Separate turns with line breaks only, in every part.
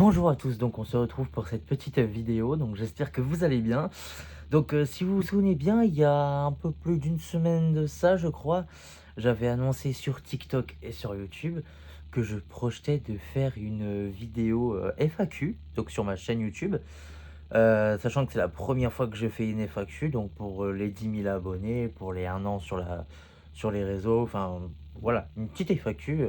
Bonjour à tous, donc on se retrouve pour cette petite vidéo, donc j'espère que vous allez bien. Donc si vous vous souvenez bien, il y a un peu plus d'une semaine de ça, je crois, j'avais annoncé sur TikTok et sur YouTube que je projetais de faire une vidéo FAQ, donc sur ma chaîne YouTube, sachant que c'est la première fois que je fais une FAQ, donc pour les 10 000 abonnés, pour les 1 an sur les réseaux, enfin voilà, une petite FAQ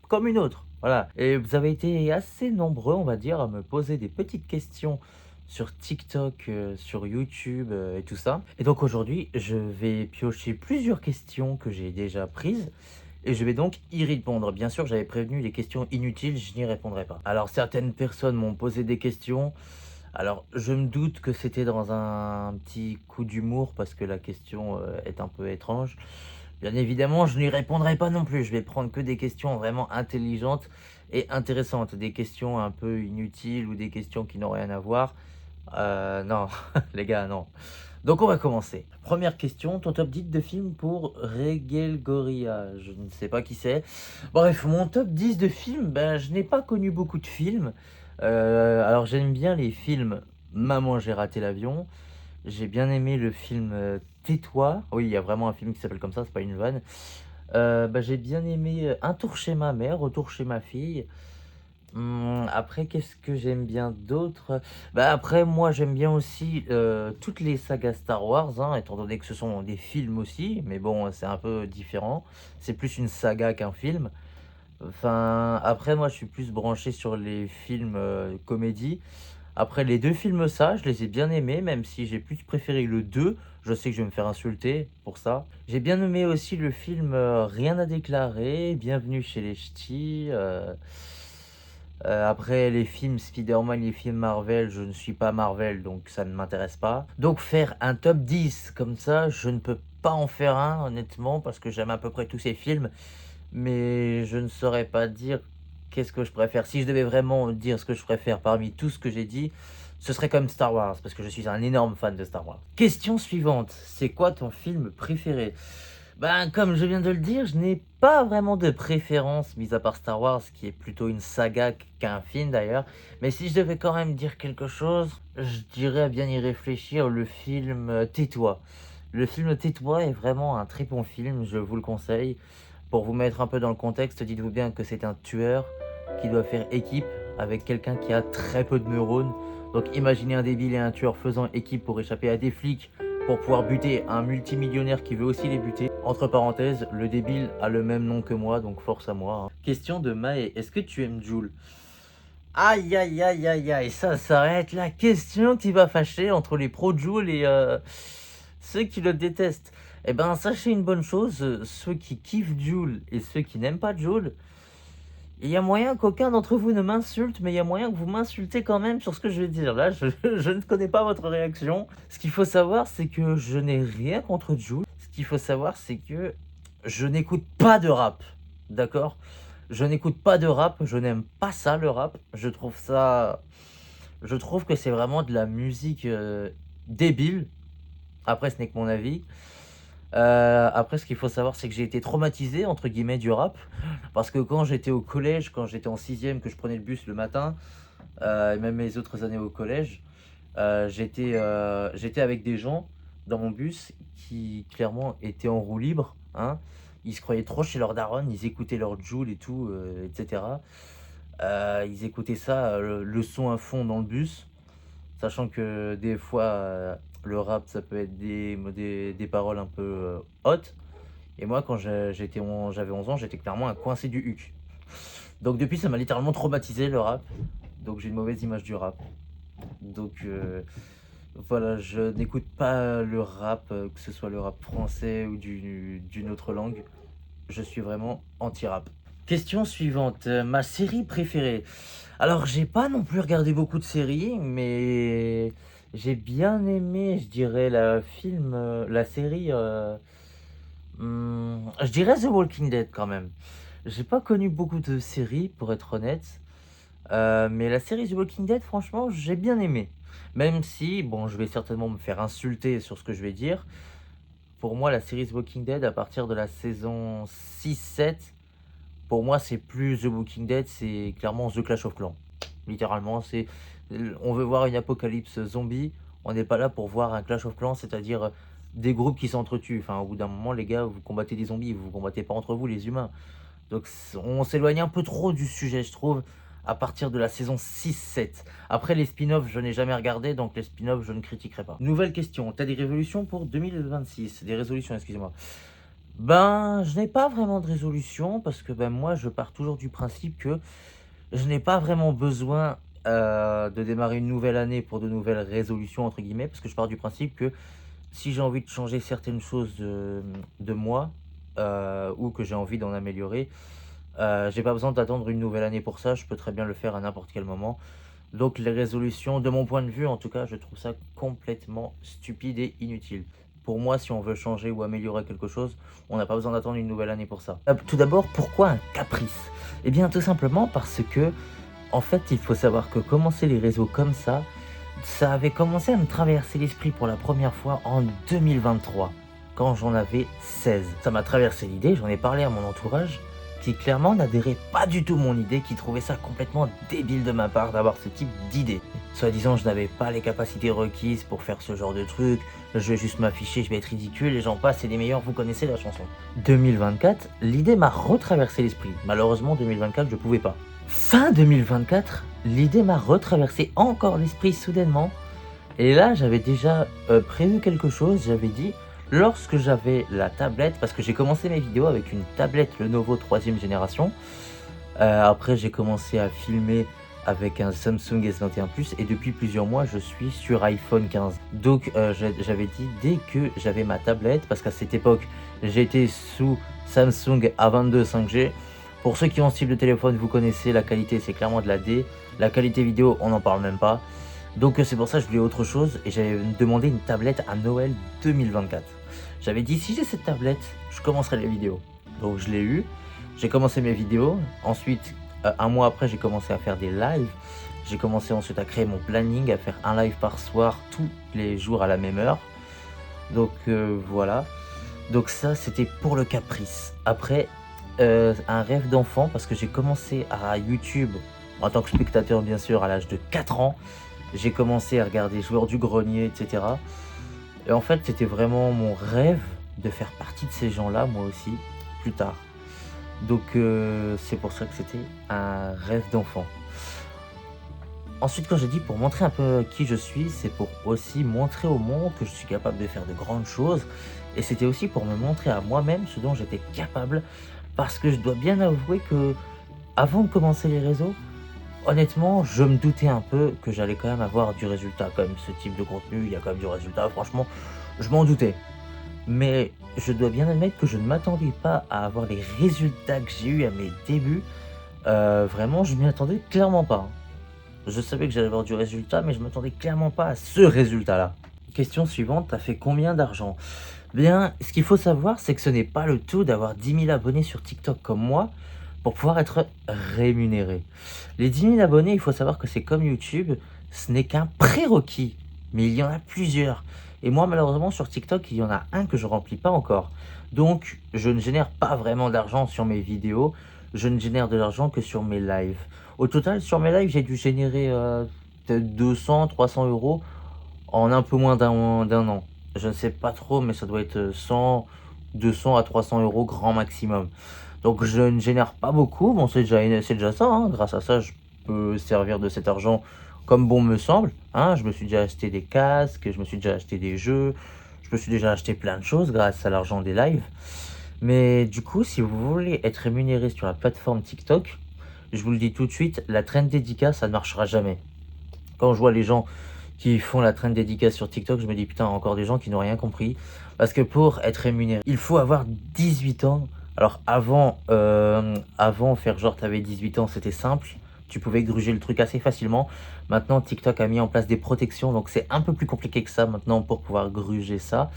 comme une autre. Voilà. Et vous avez été assez nombreux, on va dire, à me poser des petites questions sur TikTok, sur YouTube et tout ça. Et donc aujourd'hui, je vais piocher plusieurs questions que j'ai déjà prises et je vais donc y répondre. Bien sûr, j'avais prévenu les questions inutiles, je n'y répondrai pas. Alors certaines personnes m'ont posé des questions. Alors je me doute que c'était dans un petit coup d'humour parce que la question est un peu étrange. Bien évidemment, je n'y répondrai pas non plus. Je vais prendre que des questions vraiment intelligentes et intéressantes. Des questions un peu inutiles ou des questions qui n'ont rien à voir. Non, les gars, non. Donc on va commencer. Première question, ton top 10 de films pour Regel Gorilla. Je ne sais pas qui c'est. Bref, mon top 10 de films, ben, je n'ai pas connu beaucoup de films. Alors j'aime bien les films Maman, j'ai raté l'avion. J'ai bien aimé le film Tais-toi. Oui, il y a vraiment un film qui s'appelle comme ça, c'est pas une vanne. Bah, j'ai bien aimé Un tour chez ma mère, Retour chez ma fille. Après, qu'est-ce que j'aime bien d'autre? Bah, après, moi, j'aime bien aussi toutes les sagas Star Wars, hein, étant donné que ce sont des films aussi, mais bon, c'est un peu différent. C'est plus une saga qu'un film. Enfin, après, moi, je suis plus branché sur les films comédie. Après les 2 films ça, je les ai bien aimés, même si j'ai plus préféré le 2. Je sais que je vais me faire insulter pour ça. J'ai bien aimé aussi le film, Rien à déclarer, Bienvenue chez les ch'tis, après les films Spider-Man, les films Marvel, je ne suis pas Marvel, donc ça ne m'intéresse pas. Donc faire un top 10 comme ça, je ne peux pas en faire un honnêtement, parce que j'aime à peu près tous ces films, mais je ne saurais pas dire qu'est-ce que je préfère. Si je devais vraiment dire ce que je préfère parmi tout ce que j'ai dit, ce serait comme Star Wars, parce que je suis un énorme fan de Star Wars. Question suivante, c'est quoi ton film préféré? Ben, comme je viens de le dire, je n'ai pas vraiment de préférence, mis à part Star Wars, qui est plutôt une saga qu'un film d'ailleurs. Mais si je devais quand même dire quelque chose, je dirais à bien y réfléchir le film Tais-toi. Le film Tais-toi est vraiment un très bon film, je vous le conseille. Pour vous mettre un peu dans le contexte, dites-vous bien que c'est un tueur qui doit faire équipe avec quelqu'un qui a très peu de neurones. Donc imaginez un débile et un tueur faisant équipe pour échapper à des flics, pour pouvoir buter un multimillionnaire qui veut aussi les buter. Entre parenthèses, le débile a le même nom que moi, donc force à moi, hein. Question de Maë, est-ce que tu aimes Jul? Aïe aïe aïe aïe aïe, ça va être la question qui va fâcher entre les pros de Jul et ceux qui le détestent. Eh ben, sachez une bonne chose, ceux qui kiffent Jul et ceux qui n'aiment pas Jul, il y a moyen qu'aucun d'entre vous ne m'insulte, mais il y a moyen que vous m'insultez quand même sur ce que je vais dire. Là, je ne connais pas votre réaction. Ce qu'il faut savoir, c'est que je n'ai rien contre Jul. Ce qu'il faut savoir, c'est que je n'écoute pas de rap. D'accord? Je n'écoute pas de rap, je n'aime pas ça le rap. Je trouve que c'est vraiment de la musique débile. Après, ce n'est que mon avis. Après, ce qu'il faut savoir, c'est que j'ai été «traumatisé» entre guillemets du rap, parce que quand j'étais au collège, quand j'étais en sixième, que je prenais le bus le matin, et même mes autres années au collège, j'étais avec des gens dans mon bus qui clairement étaient en roue libre, hein. Ils se croyaient trop chez leur daronne, ils écoutaient leur Jul et tout, et cetera. Ils écoutaient ça, le son à fond dans le bus. Sachant que des fois, le rap, ça peut être des paroles un peu, hautes. Et moi, quand j'avais 11 ans, j'étais clairement un coincé du HUC. Donc depuis, ça m'a littéralement traumatisé le rap. Donc j'ai une mauvaise image du rap. Donc voilà, je n'écoute pas le rap, que ce soit le rap français ou d'une autre langue. Je suis vraiment anti-rap. Question suivante, ma série préférée. Alors, j'ai pas non plus regardé beaucoup de séries, mais j'ai bien aimé, je dirais, la série, je dirais The Walking Dead quand même. J'ai pas connu beaucoup de séries, pour être honnête, mais la série The Walking Dead, franchement, j'ai bien aimé. Même si, bon, je vais certainement me faire insulter sur ce que je vais dire. Pour moi, la série The Walking Dead, à partir de la saison 6-7, pour moi, c'est plus The Walking Dead, c'est clairement The Clash of Clans. littéralement. On veut voir une apocalypse zombie, on n'est pas là pour voir un Clash of Clans, c'est-à-dire, des groupes qui s'entretuent. Enfin, au bout d'un moment, les gars, vous combattez des zombies, vous combattez pas entre vous, les humains. Donc on s'éloigne un peu trop du sujet, je trouve, à partir de la saison 6-7. Après les spin-offs, je n'ai jamais regardé, donc les spin-offs, je ne critiquerai pas. Nouvelle question, t'as des résolutions pour 2026? Des résolutions, excusez-moi. Ben, je n'ai pas vraiment de résolution parce que ben moi, je pars toujours du principe que je n'ai pas vraiment besoin de démarrer une nouvelle année pour de nouvelles résolutions, entre guillemets, parce que je pars du principe que si j'ai envie de changer certaines choses de moi, ou que j'ai envie d'en améliorer, j'ai pas besoin d'attendre une nouvelle année pour ça, je peux très bien le faire à n'importe quel moment. Donc les résolutions, de mon point de vue en tout cas, je trouve ça complètement stupide et inutile. Pour moi, si on veut changer ou améliorer quelque chose, on n'a pas besoin d'attendre une nouvelle année pour ça. Tout d'abord, pourquoi un caprice? Eh bien, tout simplement parce que, en fait, il faut savoir que commencer les réseaux comme ça avait commencé à me traverser l'esprit pour la première fois en 2023, quand j'en avais 16. Ça m'a traversé l'idée, j'en ai parlé à mon entourage, qui clairement n'adhérait pas du tout à mon idée, qui trouvait ça complètement débile de ma part d'avoir ce type d'idée. Soi-disant, je n'avais pas les capacités requises pour faire ce genre de truc, je vais juste m'afficher, je vais être ridicule, les gens passent, c'est les meilleurs, vous connaissez la chanson. 2024, l'idée m'a retraversé l'esprit. Malheureusement, 2024, je pouvais pas. Fin 2024, l'idée m'a retraversé encore l'esprit soudainement. Et là, j'avais déjà prévu quelque chose, j'avais dit, lorsque j'avais la tablette, parce que j'ai commencé mes vidéos avec une tablette Lenovo 3ème génération. Après, j'ai commencé à filmer avec un Samsung S21 Plus et depuis plusieurs mois, je suis sur iPhone 15. Donc, j'avais dit dès que j'avais ma tablette, parce qu'à cette époque, j'étais sous Samsung A22 5G. Pour ceux qui ont ce type de téléphone, vous connaissez, la qualité c'est clairement de la D. La qualité vidéo, on n'en parle même pas. Donc c'est pour ça que je voulais autre chose et j'avais demandé une tablette à Noël 2024. J'avais dit si j'ai cette tablette, je commencerai les vidéos. Donc je l'ai eu, j'ai commencé mes vidéos. Ensuite, un mois après, j'ai commencé à faire des lives. J'ai commencé ensuite à créer mon planning, à faire un live par soir tous les jours à la même heure. Donc voilà. Donc ça, c'était pour le caprice. Après, un rêve d'enfant, parce que j'ai commencé à YouTube en tant que spectateur, bien sûr, à l'âge de 4 ans. J'ai commencé à regarder Joueurs du Grenier, etc. Et en fait, c'était vraiment mon rêve de faire partie de ces gens-là, moi aussi, plus tard. Donc c'est pour ça que c'était un rêve d'enfant. Ensuite, quand j'ai dit pour montrer un peu qui je suis, c'est pour aussi montrer au monde que je suis capable de faire de grandes choses. Et c'était aussi pour me montrer à moi-même ce dont j'étais capable. Parce que je dois bien avouer que, avant de commencer les réseaux, honnêtement, je me doutais un peu que j'allais quand même avoir du résultat. Comme ce type de contenu, il y a quand même du résultat. Franchement, je m'en doutais. Mais je dois bien admettre que je ne m'attendais pas à avoir les résultats que j'ai eu à mes débuts. Vraiment, je m'y attendais clairement pas. Je savais que j'allais avoir du résultat, mais je m'attendais clairement pas à ce résultat-là. Question suivante, t'as fait combien d'argent? Bien, ce qu'il faut savoir, c'est que ce n'est pas le tout d'avoir 10 000 abonnés sur TikTok comme moi pour pouvoir être rémunéré. Les 10 000 abonnés, il faut savoir que c'est comme YouTube, ce n'est qu'un prérequis, mais il y en a plusieurs. Et moi, malheureusement, sur TikTok, il y en a un que je remplis pas encore. Donc, je ne génère pas vraiment d'argent sur mes vidéos, je ne génère de l'argent que sur mes lives. Au total, sur mes lives, j'ai dû générer peut-être 200, 300 euros en un peu moins d'un an. Je ne sais pas trop, mais ça doit être 100, 200 à 300 euros grand maximum. Donc je ne génère pas beaucoup, bon c'est déjà ça, hein. Grâce à ça je peux servir de cet argent comme bon me semble. Hein. Je me suis déjà acheté des casques, je me suis déjà acheté des jeux, je me suis déjà acheté plein de choses grâce à l'argent des lives. Mais du coup, si vous voulez être rémunéré sur la plateforme TikTok, je vous le dis tout de suite, la trend dédicace, ça ne marchera jamais. Quand je vois les gens qui font la trend dédicace sur TikTok, je me dis putain, encore des gens qui n'ont rien compris. Parce que pour être rémunéré, il faut avoir 18 ans. Alors avant faire genre t'avais 18 ans, c'était simple. Tu pouvais gruger le truc assez facilement. Maintenant, TikTok a mis en place des protections, donc c'est un peu plus compliqué que ça maintenant pour pouvoir gruger ça.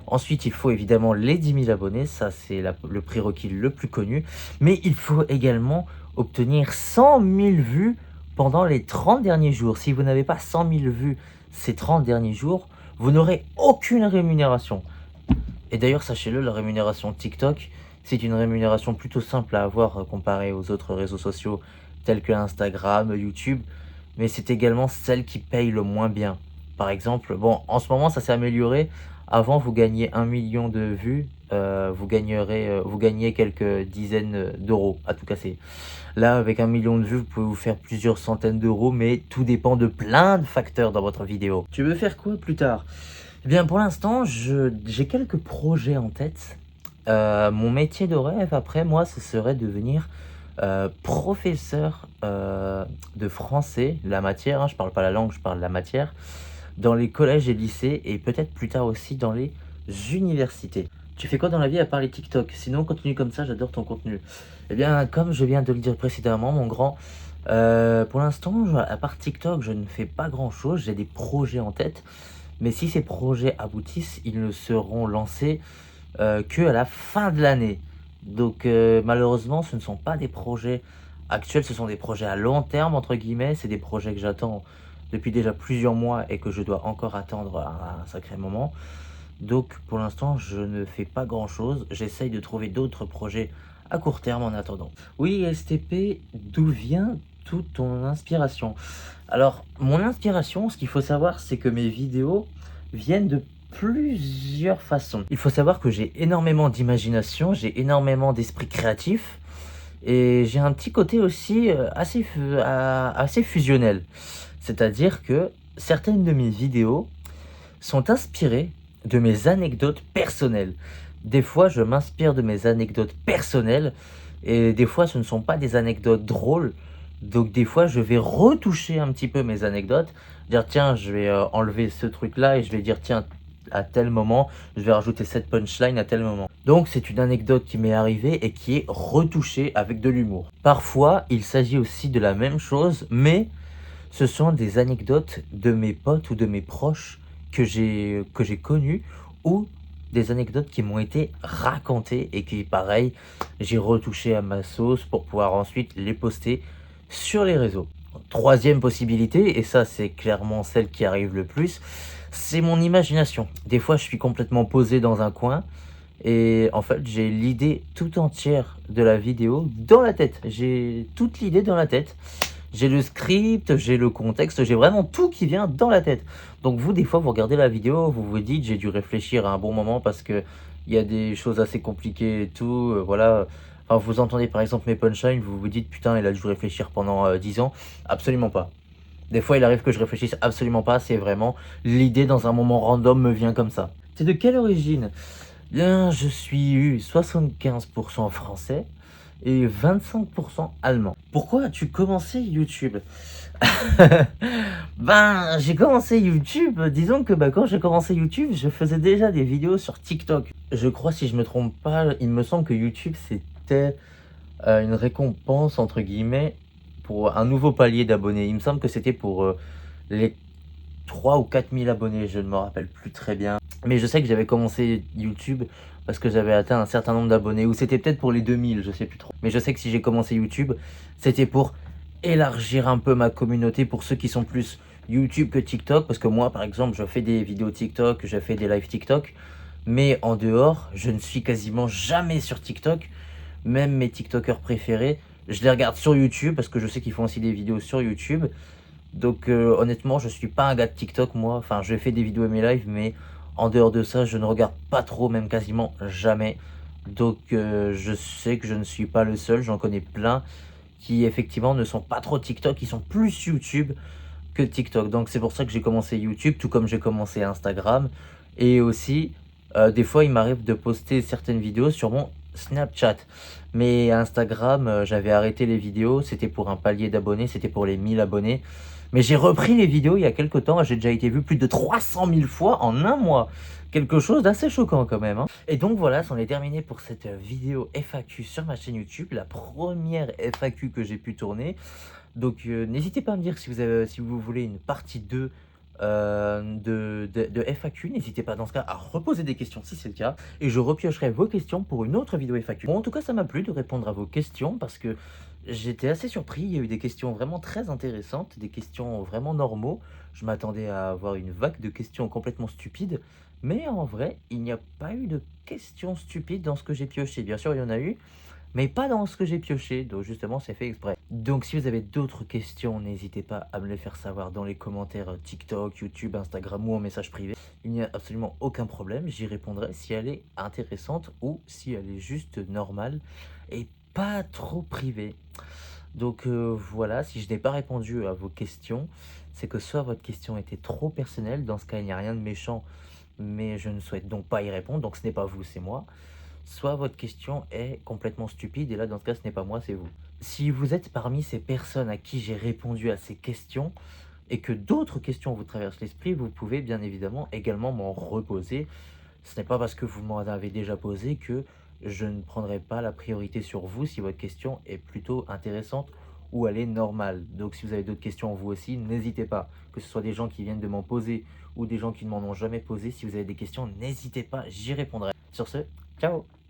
Ensuite, il faut évidemment les 10 000 abonnés, ça c'est le prérequis le plus connu. Mais il faut également obtenir 100 000 vues pendant les 30 derniers jours. Si vous n'avez pas 100 000 vues ces 30 derniers jours, vous n'aurez aucune rémunération. Et d'ailleurs, sachez-le, la rémunération TikTok, c'est une rémunération plutôt simple à avoir comparée aux autres réseaux sociaux tels que Instagram, YouTube. mais c'est également celle qui paye le moins bien. Par exemple, bon, en ce moment, ça s'est amélioré. Avant, vous gagnez 1 million de vues, vous gagnez quelques dizaines, d'euros à tout casser. Là, avec 1 million de vues, vous pouvez vous faire plusieurs centaines d'euros, mais tout dépend de plein de facteurs dans votre vidéo. Tu veux faire quoi plus tard? Eh bien, pour l'instant, j'ai quelques projets en tête. Mon métier de rêve, après, moi, ce serait devenir professeur de français, la matière, hein, je parle pas la langue, je parle la matière, dans les collèges et lycées et peut-être plus tard aussi dans les universités. Tu fais quoi dans la vie à part les TikTok? Sinon, continue comme ça, j'adore ton contenu. Eh bien, comme je viens de le dire précédemment, mon grand, pour l'instant, à part TikTok, je ne fais pas grand-chose. J'ai des projets en tête, mais si ces projets aboutissent, ils ne seront lancés que à la fin de l'année. Donc, malheureusement, ce ne sont pas des projets actuels, ce sont des projets «à long terme» entre guillemets. C'est des projets que j'attends depuis déjà plusieurs mois et que je dois encore attendre un sacré moment. Donc pour l'instant, je ne fais pas grand-chose. J'essaye de trouver d'autres projets à court terme en attendant. Oui, STP, d'où vient toute ton inspiration? Alors, mon inspiration, ce qu'il faut savoir, c'est que mes vidéos viennent de plusieurs façons. Il faut savoir que j'ai énormément d'imagination, j'ai énormément d'esprit créatif et j'ai un petit côté aussi assez fusionnel. C'est-à-dire que certaines de mes vidéos sont inspirées de mes anecdotes personnelles. Des fois, je m'inspire de mes anecdotes personnelles et des fois, ce ne sont pas des anecdotes drôles. Donc des fois, je vais retoucher un petit peu mes anecdotes, dire tiens, je vais enlever ce truc-là et je vais dire tiens, à tel moment, je vais rajouter cette punchline à tel moment. Donc c'est une anecdote qui m'est arrivée et qui est retouchée avec de l'humour. Parfois, il s'agit aussi de la même chose, mais ce sont des anecdotes de mes potes ou de mes proches que j'ai connus ou des anecdotes qui m'ont été racontées et qui, pareil, j'ai retouché à ma sauce pour pouvoir ensuite les poster sur les réseaux. Troisième possibilité, et ça c'est clairement celle qui arrive le plus, c'est mon imagination. Des fois, je suis complètement posé dans un coin et en fait, j'ai l'idée tout entière de la vidéo dans la tête. J'ai toute l'idée dans la tête. J'ai le script, j'ai le contexte, j'ai vraiment tout qui vient dans la tête. Donc vous, des fois, vous regardez la vidéo, vous vous dites: «J'ai dû réfléchir à un bon moment parce que il y a des choses assez compliquées et tout», voilà. Enfin, vous entendez par exemple mes punchlines, vous vous dites: «Putain, il a dû réfléchir pendant, 10 ans». Absolument pas. Des fois, il arrive que je réfléchisse absolument pas, c'est vraiment l'idée dans un moment random me vient comme ça. Tu de quelle origine? Bien, je suis 75 français et 25 allemand. Pourquoi as-tu commencé YouTube? Ben, j'ai commencé YouTube, disons que, bah, quand j'ai commencé YouTube, je faisais déjà des vidéos sur TikTok. Je crois, si je me trompe pas, il me semble que YouTube, c'était, une «récompense» entre guillemets pour un nouveau palier d'abonnés. Il me semble que c'était pour, les 3 ou 4 000 abonnés, je ne me rappelle plus très bien. Mais je sais que j'avais commencé YouTube parce que j'avais atteint un certain nombre d'abonnés, ou c'était peut-être pour les 2000, je sais plus trop. Mais je sais que si j'ai commencé YouTube, c'était pour élargir un peu ma communauté pour ceux qui sont plus YouTube que TikTok. Parce que moi, par exemple, je fais des vidéos TikTok, je fais des lives TikTok. Mais en dehors, je ne suis quasiment jamais sur TikTok. Même mes TikTokers préférés, je les regarde sur YouTube parce que je sais qu'ils font aussi des vidéos sur YouTube. Donc honnêtement, je suis pas un gars de TikTok moi, enfin je fais des vidéos et mes lives, mais en dehors de ça, je ne regarde pas trop, même quasiment jamais. Donc je sais que je ne suis pas le seul, j'en connais plein qui effectivement ne sont pas trop TikTok, qui sont plus YouTube que TikTok. Donc c'est pour ça que j'ai commencé YouTube, tout comme j'ai commencé Instagram. Et aussi, des fois, il m'arrive de poster certaines vidéos sur mon Snapchat. Mais Instagram, j'avais arrêté les vidéos, c'était pour un palier d'abonnés, c'était pour les 1000 abonnés. Mais j'ai repris les vidéos il y a quelque temps, j'ai déjà été vu plus de 300 000 fois en un mois. Quelque chose d'assez choquant quand même, hein. Et donc voilà, c'en est terminé pour cette vidéo FAQ sur ma chaîne YouTube, la première FAQ que j'ai pu tourner. Donc n'hésitez pas à me dire si vous voulez une partie 2 de FAQ. N'hésitez pas dans ce cas à reposer des questions si c'est le cas. Et je repiocherai vos questions pour une autre vidéo FAQ. Bon, en tout cas, ça m'a plu de répondre à vos questions parce que j'étais assez surpris. Il y a eu des questions vraiment très intéressantes, des questions vraiment normaux. Je m'attendais à avoir une vague de questions complètement stupides. Mais en vrai, il n'y a pas eu de questions stupides dans ce que j'ai pioché. Bien sûr, il y en a eu. mais pas dans ce que j'ai pioché, donc justement c'est fait exprès. Donc si vous avez d'autres questions, n'hésitez pas à me les faire savoir dans les commentaires TikTok, YouTube, Instagram ou en message privé. Il n'y a absolument aucun problème, j'y répondrai si elle est intéressante ou si elle est juste normale et pas trop privée. Donc voilà, si je n'ai pas répondu à vos questions, c'est que soit votre question était trop personnelle, dans ce cas il n'y a rien de méchant, mais je ne souhaite donc pas y répondre, donc ce n'est pas vous, c'est moi. Soit votre question est complètement stupide et là dans ce cas ce n'est pas moi, c'est vous. Si vous êtes parmi ces personnes à qui j'ai répondu à ces questions et que d'autres questions vous traversent l'esprit, vous pouvez bien évidemment également m'en reposer. Ce n'est pas parce que vous m'en avez déjà posé que je ne prendrai pas la priorité sur vous si votre question est plutôt intéressante ou elle est normale. Donc si vous avez d'autres questions vous aussi, n'hésitez pas. Que ce soit des gens qui viennent de m'en poser ou des gens qui ne m'en ont jamais posé, si vous avez des questions, n'hésitez pas, j'y répondrai. Sur ce, ciao!